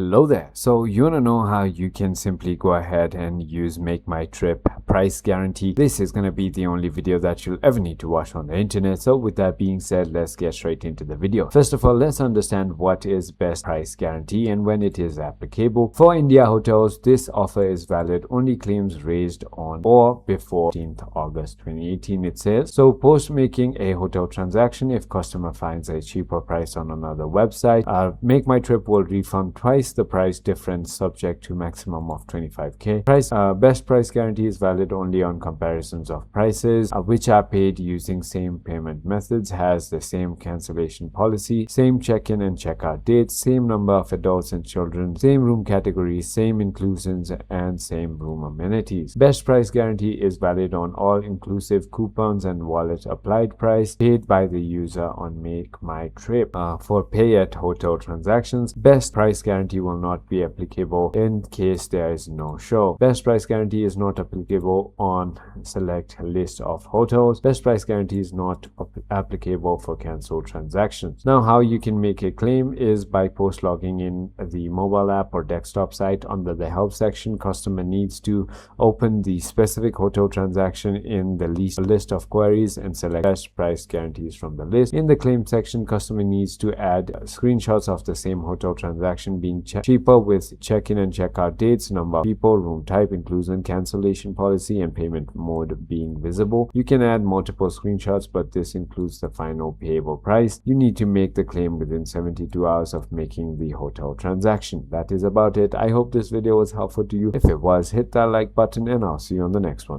Hello there. So you want to know how you can simply go ahead and use MakeMyTrip Price Guarantee. This is going to be the only video that you'll ever need to watch on the internet. So with that being said, let's get straight into the video. First of all, let's understand what is Best Price Guarantee and when it is applicable. For India hotels, this offer is valid only claims raised on or before 15th August 2018, it says. So post making a hotel transaction, if customer finds a cheaper price on another website, MakeMyTrip will refund twice the price difference subject to maximum of 25k. Best price guarantee is valid only on comparisons of prices which are paid using same payment methods, has the same cancellation policy, same check-in and check-out dates, same number of adults and children, same room categories, same inclusions, and same room amenities. Best price guarantee is valid on all inclusive coupons and wallet applied price paid by the user on MakeMyTrip. For pay at hotel transactions, best price guarantee will not be applicable in case there is no show. Best price guarantee is not applicable on select list of hotels. Best price guarantee is not applicable for cancelled transactions. Now, how you can make a claim is by post logging in the mobile app or desktop site. Under the help section, customer needs to open the specific hotel transaction in the list of queries and select best price guarantees from the list. In the claim section, customer needs to add screenshots of the same hotel transaction being cheaper with check-in and check-out dates, number of people, room type, inclusion, cancellation policy, and payment mode being visible. You can add multiple screenshots, but this includes the final payable price. You need to make the claim within 72 hours of making the hotel transaction. That is about it. I hope this video was helpful to you. If it was, hit that like button and I'll see you on the next one.